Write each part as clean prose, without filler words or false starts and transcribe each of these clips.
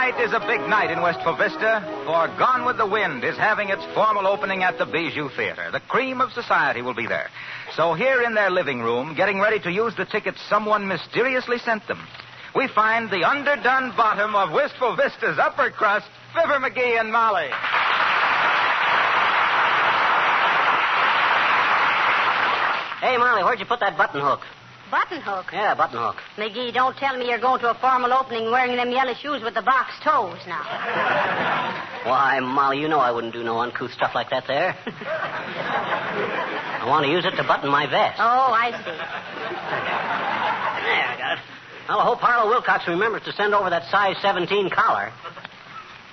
Tonight is a big night in Wistful Vista, for Gone with the Wind is having its formal opening at the Bijou Theater. The cream of society will be there. So here in their living room, getting ready to use the tickets someone mysteriously sent them, we find the underdone bottom of Wistful Vista's upper crust, Fibber McGee and Molly. Hey, Molly, where'd you put that button hook? Button hook? Yeah, button hook. McGee, don't tell me you're going to a formal opening wearing them yellow shoes with the box toes now. Why, Molly, you know I wouldn't do no uncouth stuff like that there. I want to use it to button my vest. Oh, I see. There, I got it. Well, I hope Harlow Wilcox remembers to send over that size 17 collar.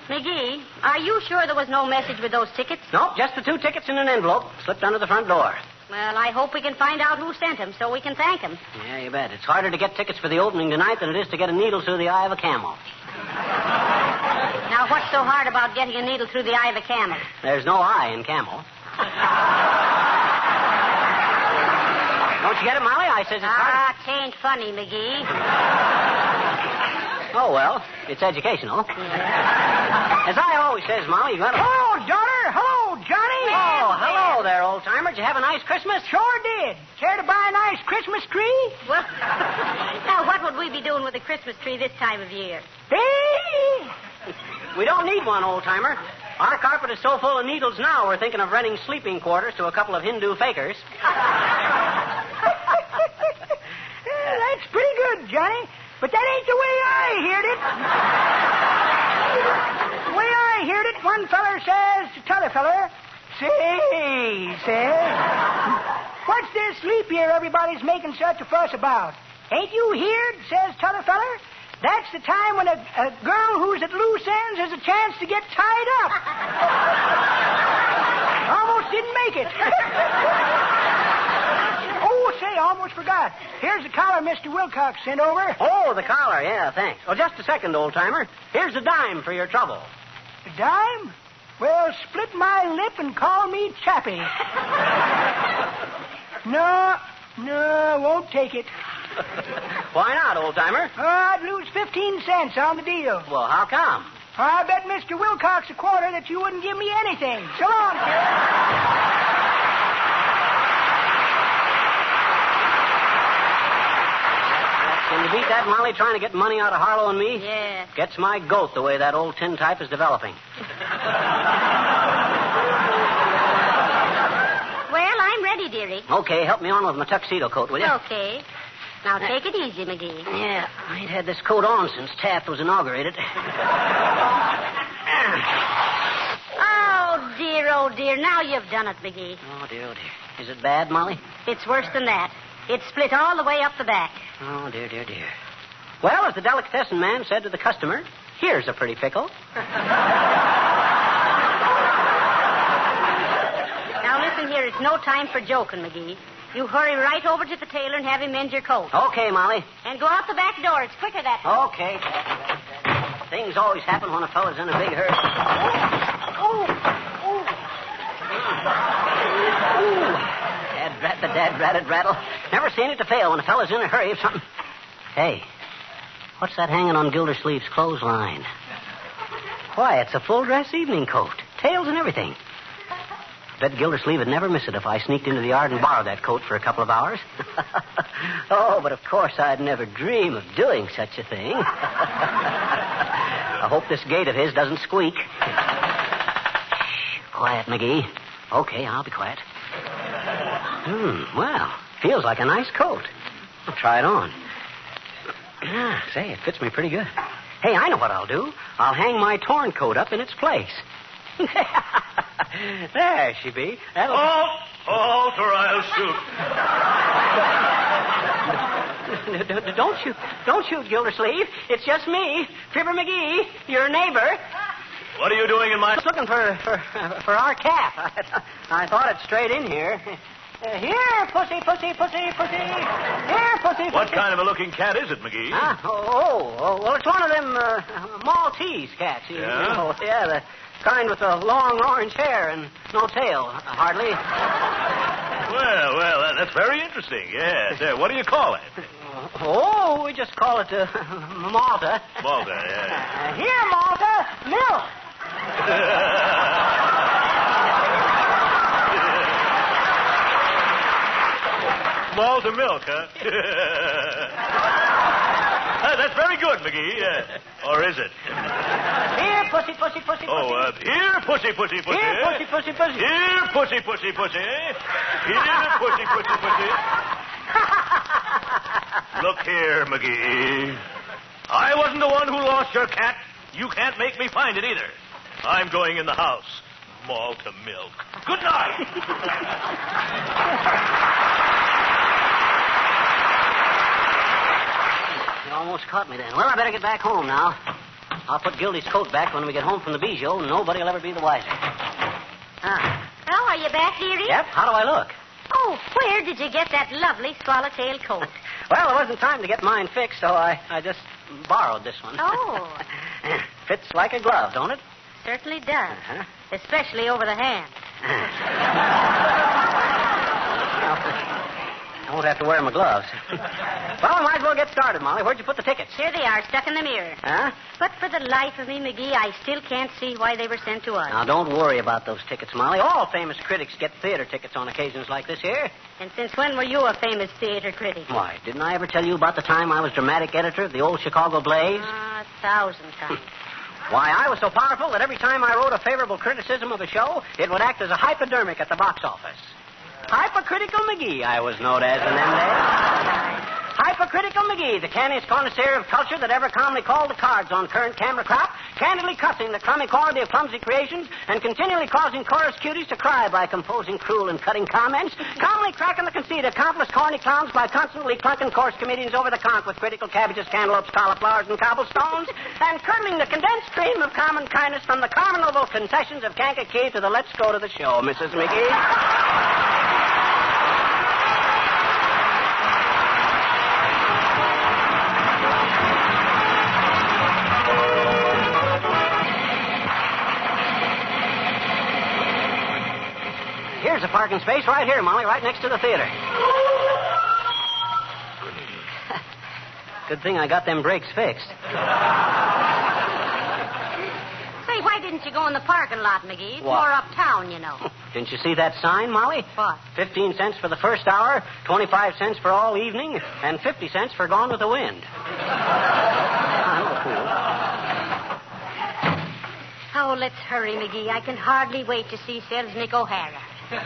McGee, are you sure there was no message with those tickets? Nope, just the 2 tickets in an envelope slipped under the front door. Well, I hope we can find out who sent them so we can thank them. Yeah, you bet. It's harder to get tickets for the opening tonight than it is to get a needle through the eye of a camel. Now, what's so hard about getting a needle through the eye of a camel? There's no eye in camel. Don't you get it, Molly? I says it's hard. Tain't funny, McGee. Oh, well, it's educational. As I always says, Molly, you got to... Hello, daughter. Hello, Johnny. Oh, hello there, old-timer. Did you have a nice Christmas? Sure did. Care to buy a nice Christmas tree? Well, now, what would we be doing with a Christmas tree this time of year? We don't need one, old-timer. Our carpet is so full of needles now, we're thinking of renting sleeping quarters to a couple of Hindu fakers. That's pretty good, Johnny. But that ain't the way I heard it. The way I heard it, one feller says to t'other feller, Say, says, what's this leap year everybody's making such a fuss about? Ain't you heard, says t'other feller? That's the time when a girl who's at loose ends has a chance to get tied up. Almost didn't make it. Oh, say, almost forgot. Here's the collar Mr. Wilcox sent over. Oh, the collar, yeah, thanks. Oh, just a second, old-timer. Here's a dime for your trouble. A dime? Well, split my lip and call me Chappie. No, won't take it. Why not, old-timer? Oh, I'd lose 15 cents on the deal. Well, how come? I bet Mr. Wilcox a quarter that you wouldn't give me anything. So long, kid. Can you beat that, Molly, trying to get money out of Harlow and me? Yeah. Gets my goat the way that old tin type is developing. Well, I'm ready, dearie. Okay, help me on with my tuxedo coat, will you? Okay. Now, take it easy, McGee. Yeah, I ain't had this coat on since Taft was inaugurated. Oh, dear. Now you've done it, McGee. Oh, dear. Is it bad, Molly? It's worse than that. It's split all the way up the back. Oh, dear. Well, as the delicatessen man said to the customer, here's a pretty pickle. Now, listen here. It's no time for joking, McGee. You hurry right over to the tailor and have him mend your coat. Okay, Molly. And go out the back door. It's quicker that way. Okay. Things always happen when a fellow's in a big hurry. The dad-ratted rattle. Never seen it to fail when a fellow's in a hurry if something... Hey, what's that hanging on Gildersleeve's clothesline? Why, it's a full-dress evening coat. Tails and everything. Bet Gildersleeve would never miss it if I sneaked into the yard and borrowed that coat for a couple of hours. Oh, but of course I'd never dream of doing such a thing. I hope this gate of his doesn't squeak. Shh, quiet, McGee. Okay, I'll be quiet. Well, feels like a nice coat. I'll try it on. Say, it fits me pretty good. Hey, I know what I'll do. I'll hang my torn coat up in its place. There she be. That'll... Alter, I'll shoot. Don't shoot, Gildersleeve. It's just me, Fibber McGee, your neighbor. What are you doing in my... Just looking for our calf. I thought it strayed in here. Here, pussy. Here, pussy. What kind of a looking cat is it, McGee? Well, it's one of them Maltese cats. Yeah? The kind with the long orange hair and no tail, hardly. Well, that's very interesting, yes. What do you call it? Oh, we just call it Malta. Malta, yeah. Here, Malta, milk. Malta milk, huh? That's very good, McGee. Or is it? Here, pussy, pussy, pussy, pussy. Oh, here, pussy, pussy, pussy. Here, pussy, pussy, pussy. Here, pussy, pussy, pussy. Here, pussy, pussy, pussy. Look here, McGee. I wasn't the one who lost your cat. You can't make me find it either. I'm going in the house. Malta milk. Good night. You almost caught me then. Well, I better get back home now. I'll put Gildy's coat back when we get home from the Bijou, and nobody will ever be the wiser. Oh, are you back, dearie? Yep, how do I look? Oh, where did you get that lovely swallowtail coat? Well, there wasn't time to get mine fixed, so I just borrowed this one. Oh. Fits like a glove, don't it? Certainly does. Especially over the hand. I won't have to wear my gloves. Well, I might as well get started, Molly. Where'd you put the tickets? Here they are, stuck in the mirror. Huh? But for the life of me, McGee, I still can't see why they were sent to us. Now, don't worry about those tickets, Molly. All famous critics get theater tickets on occasions like this here. And since when were you a famous theater critic? Why, didn't I ever tell you about the time I was dramatic editor of the old Chicago Blaze? 1,000 times. Why, I was so powerful that every time I wrote a favorable criticism of a show, it would act as a hypodermic at the box office. Hypocritical McGee, I was known as in them days. Hypocritical McGee, the canniest connoisseur of culture that ever calmly called the cards on current camera crop, candidly cussing the crummy quality of clumsy creations, and continually causing chorus cuties to cry by composing cruel and cutting comments, calmly cracking the conceit of countless corny clowns by constantly clunking course comedians over the conch with critical cabbages, cantaloupes, cauliflowers, and cobblestones, and curdling the condensed stream of common kindness from the carnival concessions of Kankakee to the let's go to the show, Mrs. McGee. Here's a parking space right here, Molly, right next to the theater. Good thing I got them brakes fixed. Say, why didn't you go in the parking lot, McGee? It's What? more uptown, you know. Didn't you see that sign, Molly? What? 15 cents for the first hour, 25 cents for all evening, and 50 cents for Gone with the Wind. I'm a fool. Oh, let's hurry, McGee. I can hardly wait to see Selznick O'Hara. Oh,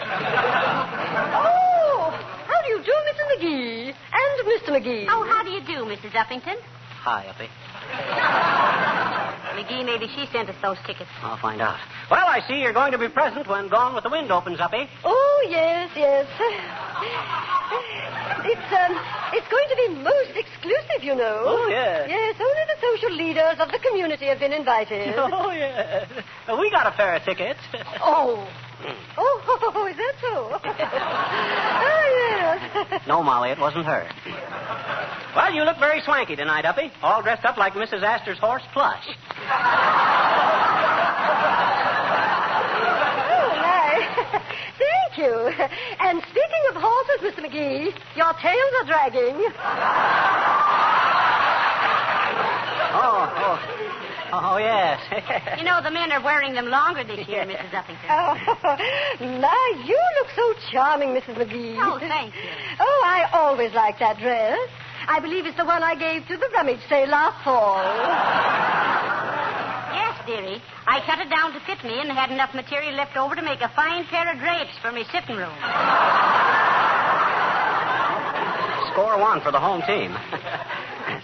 how do you do, Mrs. McGee? And Mr. McGee. Oh, how do you do, Mrs. Uppington? Hi, Uppy. McGee, maybe she sent us those tickets. I'll find out. Well, I see you're going to be present when Gone with the Wind opens, Uppy. Oh, yes. It's going to be most exclusive, you know. Oh, yes. Yes, only the social leaders of the community have been invited. Oh, yeah. We got a pair of tickets. Oh, is that so? Oh, yes. No, Molly, it wasn't her. Well, you look very swanky tonight, Uppy. All dressed up like Mrs. Astor's horse plush. Oh, my. Thank you. And speaking of horses, Mr. McGee, your tails are dragging. Oh, yes. You know, the men are wearing them longer this year, Mrs. Uppington. Oh, my, you look so charming, Mrs. McGee. Oh, thank you. Oh, I always liked that dress. I believe it's the one I gave to the rummage sale last fall. Yes, dearie. I cut it down to fit me and had enough material left over to make a fine pair of drapes for my sitting room. Score one for the home team.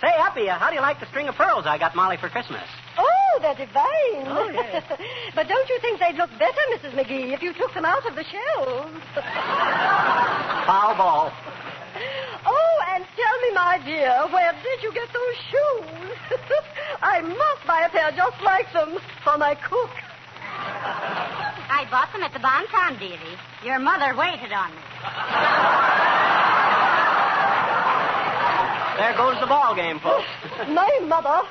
Say, Uppy, how do you like the string of pearls I got Molly for Christmas? Oh, they're divine. Oh, yes. But don't you think they'd look better, Mrs. McGee, if you took them out of the shelves? Foul ball. Oh, and tell me, my dear, where did you get those shoes? I must buy a pair just like them for my cook. I bought them at the Bonton, dearie. Your mother waited on me. There goes the ball game, folks. My mother,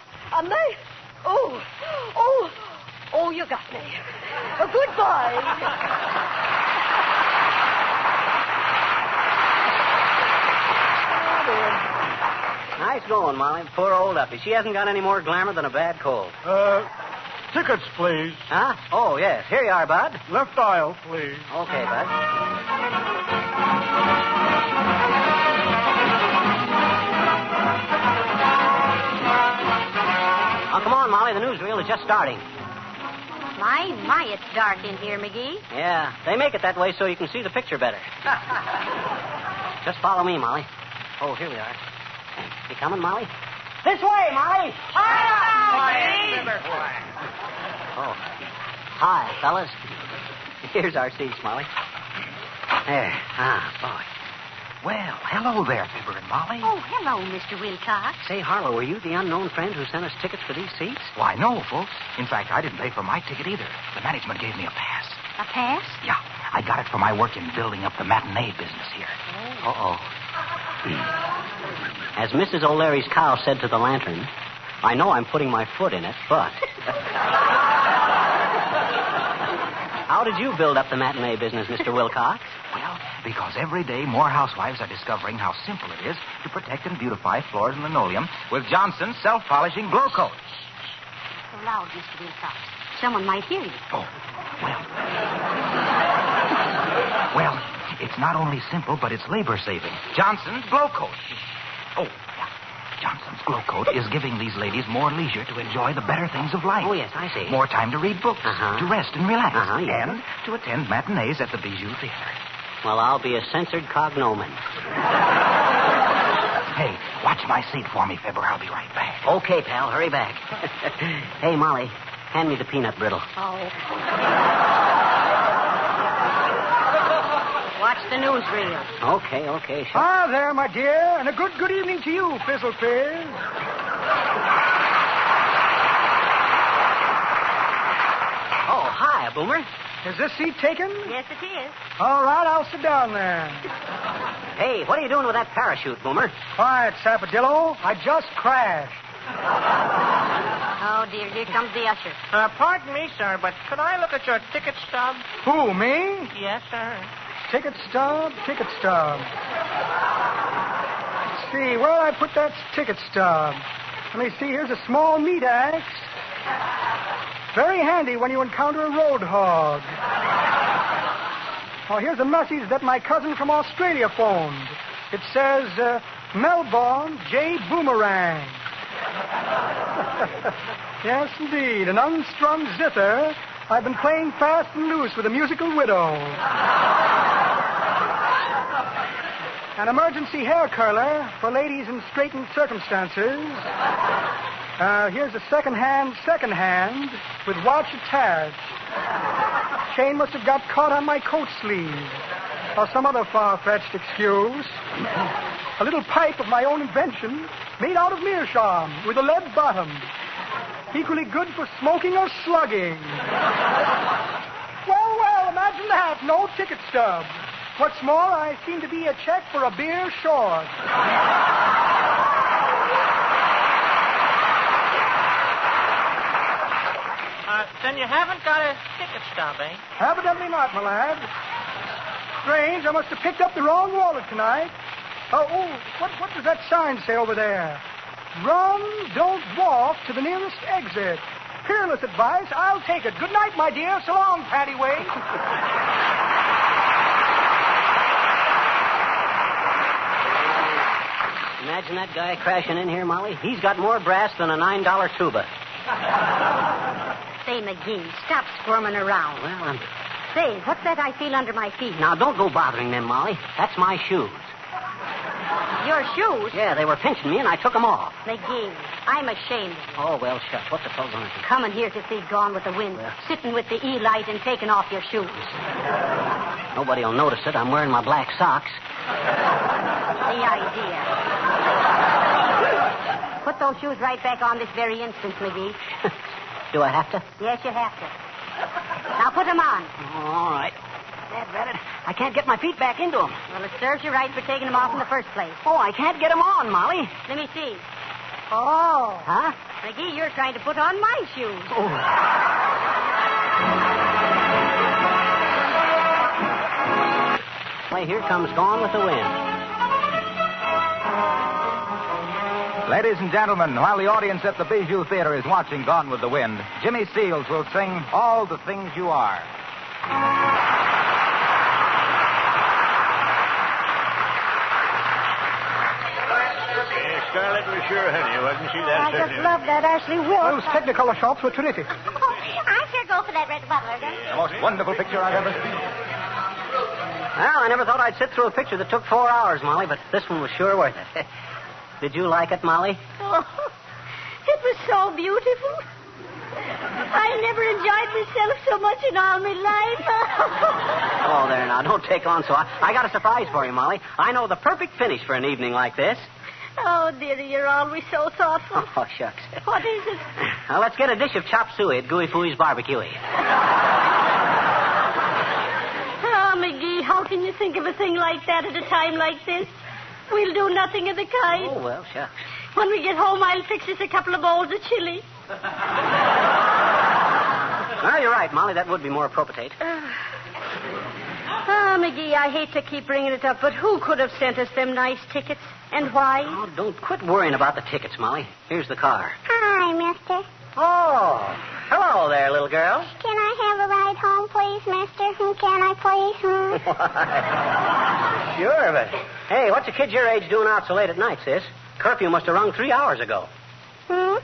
Oh, you got me. Goodbye. Nice going, Molly. Poor old Uppy. She hasn't got any more glamour than a bad cold. Tickets, please. Huh? Oh, yes. Here you are, Bud. Left aisle, please. Okay, Bud. Oh, come on, Molly. The newsreel is just starting. My, it's dark in here, McGee. Yeah, they make it that way so you can see the picture better. Just follow me, Molly. Oh, here we are. You coming, Molly? This way, Molly. Oh. Hi, fellas. Here's our seats, Molly. There. Boy. Well, hello there, Fibber and Molly. Oh, hello, Mr. Wilcox. Say, Harlow, were you the unknown friend who sent us tickets for these seats? Why, no, folks. In fact, I didn't pay for my ticket either. The management gave me a pass. A pass? Yeah, I got it for my work in building up the matinee business here. Uh-oh. As Mrs. O'Leary's cow said to the lantern, I know I'm putting my foot in it, but... How did you build up the matinee business, Mr. Wilcox? Well, because every day more housewives are discovering how simple it is to protect and beautify floors and linoleum with Johnson's self-polishing glow coat. So loud, Mr. Wilcox. Someone might hear you. Oh, well, it's not only simple, but it's labor-saving. Johnson's glow coat. Oh, yeah. Johnson's glow coat is giving these ladies more leisure to enjoy the better things of life. Oh, yes, I see. More time to read books, to rest and relax, yeah. and to attend matinees at the Bijou Theater. Well, I'll be a censored cognomen. Hey, watch my seat for me, Fibber. I'll be right back. Okay, pal. Hurry back. Hey, Molly, hand me the peanut brittle. Oh. Watch the newsreel. Okay, sure. Ah, there, my dear, and a good evening to you, Fizzle Fizz. Oh, hi, Boomer. Is this seat taken? Yes, it is. All right, I'll sit down then. Hey, what are you doing with that parachute, Boomer? Quiet, Sapodillo. I just crashed. Oh, dear, here comes the usher. Pardon me, sir, but could I look at your ticket stub? Who, me? Yes, sir. Ticket stub. Let's see, where I put that ticket stub? Let me see, here's a small meat axe. Very handy when you encounter a road hog. Oh, here's a message that my cousin from Australia phoned. It says, Melbourne J. Boomerang. Yes, indeed, an unstrung zither. I've been playing fast and loose with a musical widow. An emergency hair curler for ladies in straitened circumstances. Here's a second hand with watch attached. Chain must have got caught on my coat sleeve. Or some other far-fetched excuse. A little pipe of my own invention made out of meerschaum with a lead bottom. Equally good for smoking or slugging. Well, imagine that. No ticket stub. What's more, I seem to be a check for a beer short. Then you haven't got a ticket stub, eh? Evidently not, my lad. Strange, I must have picked up the wrong wallet tonight. What does that sign say over there? Run, don't walk to the nearest exit. Peerless advice. I'll take it. Good night, my dear. So long, Patty Wade. Imagine that guy crashing in here, Molly. He's got more brass than a $9 tuba. Say, McGee, stop squirming around. Well, Say, what's that I feel under my feet? Now, don't go bothering them, Molly. That's my shoes. Your shoes? Yeah, they were pinching me, and I took them off. McGee, I'm ashamed. Oh, well, shucks. What's the fellow going to do? Coming here to see Gone with the Wind, sitting with the E-light and taking off your shoes. Nobody will notice it. I'm wearing my black socks. The idea. Put those shoes right back on this very instant, McGee. Do I have to? Yes, you have to. Now put them on. All right. Dad, I can't get my feet back into them. Well, it serves you right for taking them off in the first place. Oh, I can't get them on, Molly. Let me see. Oh. Huh? McGee, you're trying to put on my shoes. Oh. Why, here comes Gone with the Wind. Ladies and gentlemen, while the audience at the Bijou Theater is watching Gone with the Wind, Jimmy Seals will sing All the Things You Are. Scarlett was sure honey, wasn't she? I just love that Ashley Wilkes. Those Technicolor shots were terrific. I sure go for that Red Butler, don't you? The most wonderful picture I've ever seen. Well, I never thought I'd sit through a picture that took 4 hours, Molly, but this one was sure worth it. Did you like it, Molly? Oh, it was so beautiful. I never enjoyed myself so much in all my life. Oh, there now. Don't take on so. I got a surprise for you, Molly. I know the perfect finish for an evening like this. Oh, dearie, you're always so thoughtful. Oh, shucks. What is it? Now, let's get a dish of chop suey at Gooey Fooey's Barbecue. Oh, McGee, how can you think of a thing like that at a time like this? We'll do nothing of the kind. Oh, well, shucks. When we get home, I'll fix us a couple of bowls of chili. Well, you're right, Molly. That would be more appropriate. McGee, I hate to keep bringing it up, but who could have sent us them nice tickets? And why? Oh, don't quit worrying about the tickets, Molly. Here's the car. Hi, mister. Oh, hello there, little girl. Can I have a ride home, please, mister? Can I, please? Sure, but... Hey, what's a kid your age doing out so late at night, sis? Curfew must have rung 3 hours ago. Don't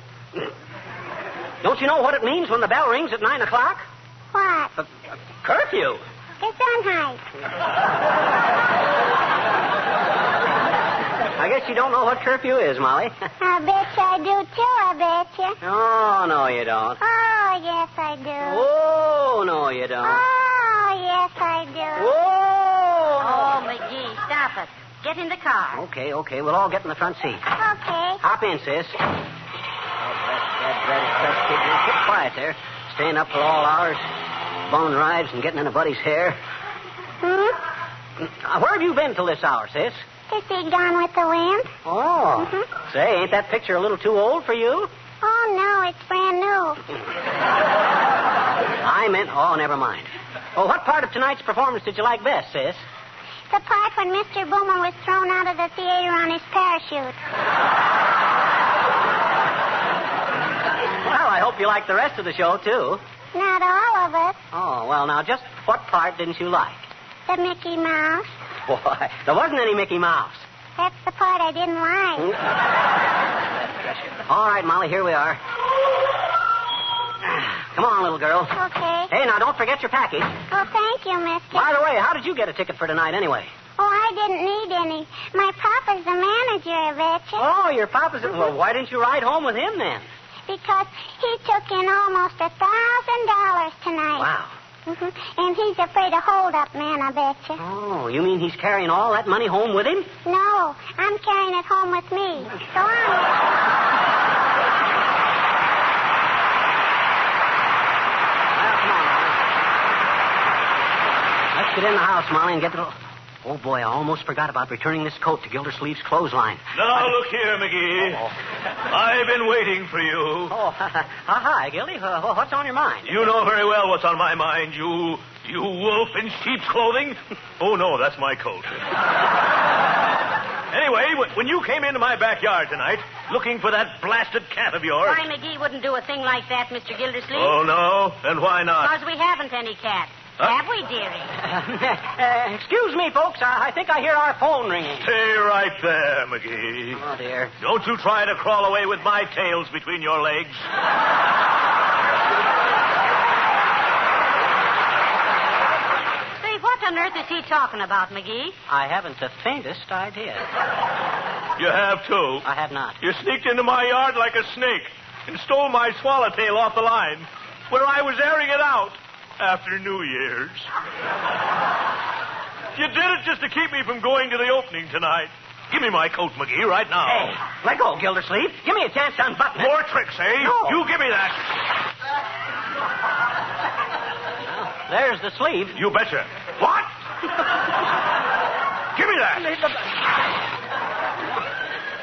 you know what it means when the bell rings at 9 o'clock? What? Curfew. Gesundheit. I guess you don't know what curfew is, Molly. I bet you I do, too, I bet you. Oh, no, you don't. Oh, yes, I do. Oh, no, you don't. Oh, yes, I do. Oh, McGee, stop it. Get in the car. Okay. We'll all get in the front seat. Okay. Hop in, sis. Oh, that kid. Keep quiet there. Staying up for all hours, bone rides and getting in a buddy's hair. Where have you been till this hour, sis? To see Gone with the Wind. Oh. Say, ain't that picture a little too old for you? Oh, no, it's brand new. I meant... Oh, never mind. Oh, what part of tonight's performance did you like best, sis? The part when Mr. Boomer was thrown out of the theater on his parachute. Well, I hope you liked the rest of the show, too. Not all of it. Oh, well, now, just what part didn't you like? The Mickey Mouse. Why, there wasn't any Mickey Mouse. That's the part I didn't like. All right, Molly, here we are. Come on, little girl. Okay. Hey, now, don't forget your package. Oh, thank you, mister. By the way, how did you get a ticket for tonight, anyway? Oh, I didn't need any. My papa's the manager, I bet you. Oh, your papa's... Well, why didn't you ride home with him, then? Because he took in almost $1,000 tonight. Wow. And he's afraid of hold-up men, I bet you. Oh, you mean he's carrying all that money home with him? No, I'm carrying it home with me. So Let's get in the house, Molly, and get the... Oh, boy, I almost forgot about returning this coat to Gildersleeve's clothesline. Now, look here, McGee. I've been waiting for you. Oh, hi, Gildy. What's on your mind? You know very well what's on my mind, you wolf in sheep's clothing. Oh, no, that's my coat. Anyway, when you came into my backyard tonight, looking for that blasted cat of yours... Why, McGee wouldn't do a thing like that, Mr. Gildersleeve. Oh, no? And why not? Because we haven't any cat. Have we, dearie? Excuse me, folks. I think I hear our phone ringing. Stay right there, McGee. Oh, dear. Don't you try to crawl away with my tails between your legs. Say, what on earth is he talking about, McGee? I haven't the faintest idea. You have, too. I have not. You sneaked into my yard like a snake and stole my swallowtail off the line where I was airing it out. After New Year's. You did it just to keep me from going to the opening tonight. Give me my coat, McGee, right now. Hey, let go, Gildersleeve. Give me a chance to unbutton it. More tricks, eh? No. You give me that. Well, there's the sleeve. You betcha. What? Give me that.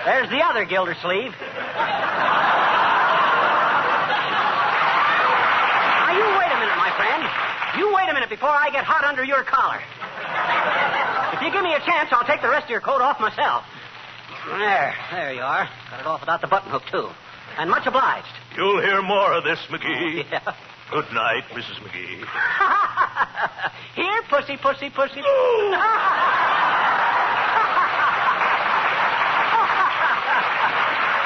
There's the other Gildersleeve. You wait a minute before I get hot under your collar. If you give me a chance, I'll take the rest of your coat off myself. There you are. Got it off without the button hook, too. And much obliged. You'll hear more of this, McGee. Yeah. Good night, Mrs. McGee. Here, pussy, pussy, pussy.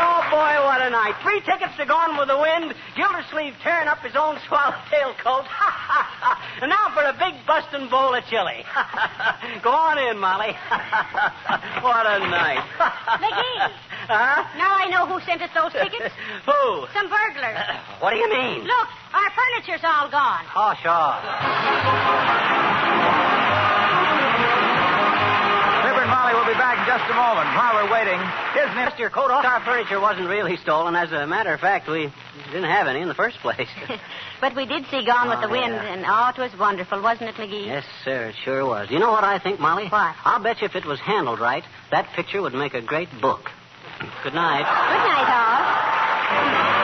Oh, boy, what a night. 3 tickets to Gone with the Wind, Gildersleeve tearing up his own swallowtail coat. And now for a big bustin' bowl of chili. Go on in, Molly. What a night. McGee. Huh? Now I know who sent us those tickets. Who? Some burglars. What do you mean? Look, our furniture's all gone. Oh, sure. Fibber and Molly will be back in just a moment. While we're waiting, here's Missed your coat off. Our furniture wasn't really stolen. As a matter of fact, we didn't have any in the first place. But we did see Gone with the Wind, yeah. and it was wonderful, wasn't it, McGee? Yes, sir, it sure was. You know what I think, Molly? What? I'll bet you if it was handled right, that picture would make a great book. Good night. Good night, all.